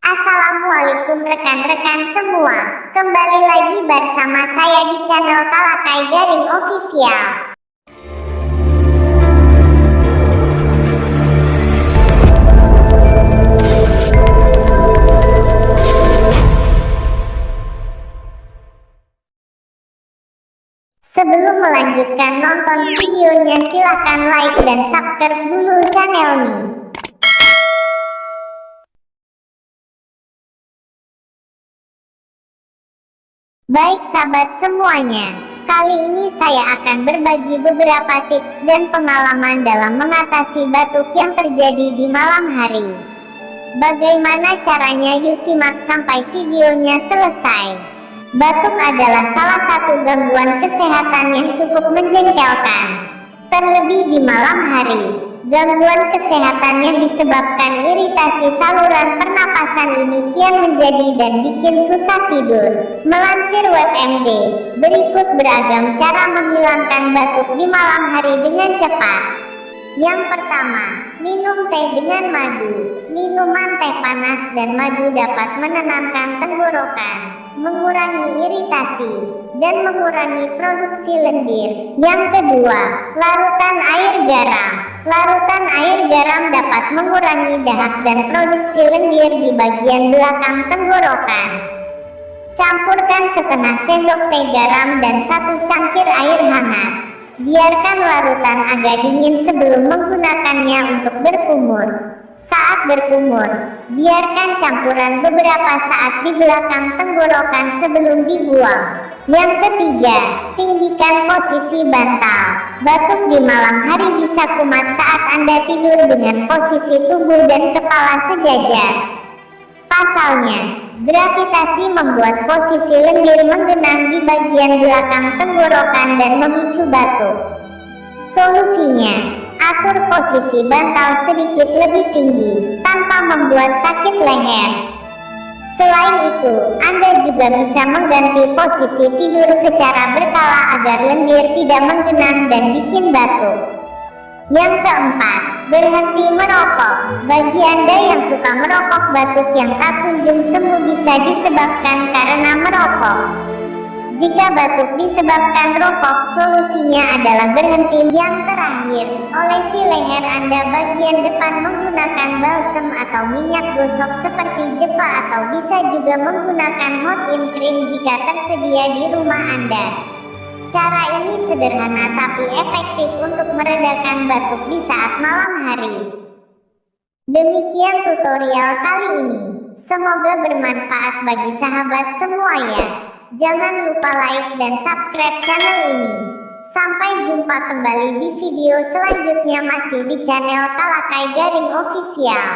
Assalamualaikum rekan-rekan semua. Kembali lagi bersama saya di channel Talakai Garing Official. Sebelum melanjutkan nonton videonya, silahkan like dan subscribe dulu channel ini. Baik sahabat semuanya, kali ini saya akan berbagi beberapa tips dan pengalaman dalam mengatasi batuk yang terjadi di malam hari. Bagaimana caranya? Yuk simak sampai videonya selesai. Batuk adalah salah satu gangguan kesehatan yang cukup menjengkelkan. Terlebih di malam hari, gangguan kesehatan yang disebabkan iritasi saluran pernapasan ini kian menjadi dan bikin susah tidur. Melansir WebMD, berikut beragam cara menghilangkan batuk di malam hari dengan cepat. Yang pertama, minum teh dengan madu. Minuman teh panas dan madu dapat menenangkan tenggorokan, mengurangi iritasi, dan mengurangi produksi lendir. Yang kedua, larutan air garam. Larutan air garam dapat mengurangi dahak dan produksi lendir di bagian belakang tenggorokan. Campurkan setengah sendok teh garam dan 1 cangkir air hangat. Biarkan larutan agak dingin sebelum menggunakannya untuk berkumur. Saat berkumur, biarkan campuran beberapa saat di belakang tenggorokan sebelum dibuang. Yang ketiga, tinggikan posisi bantal. Batuk di malam hari bisa kumat saat Anda tidur dengan posisi tubuh dan kepala sejajar. Pasalnya, gravitasi membuat posisi lendir menggenang di bagian belakang tenggorokan dan memicu batuk. Solusinya, atur posisi bantal sedikit lebih tinggi, tanpa membuat sakit leher. Selain itu, Anda juga bisa mengganti posisi tidur secara berkala agar lendir tidak menggenang dan bikin batuk. Yang keempat, berhenti merokok. Bagi Anda yang suka merokok, batuk yang tak kunjung sembuh bisa disebabkan karena merokok. Jika batuk disebabkan rokok, solusinya adalah berhenti. Yang terakhir, olesi leher Anda bagian depan menggunakan balsem atau minyak gosok seperti jepa, atau bisa juga menggunakan hot-in cream jika tersedia di rumah Anda. Cara ini sederhana tapi efektif untuk meredakan batuk di saat malam hari. Demikian tutorial kali ini. Semoga bermanfaat bagi sahabat semua ya. Jangan lupa like dan subscribe channel ini. Sampai jumpa kembali di video selanjutnya masih di channel Talakai Garing Official.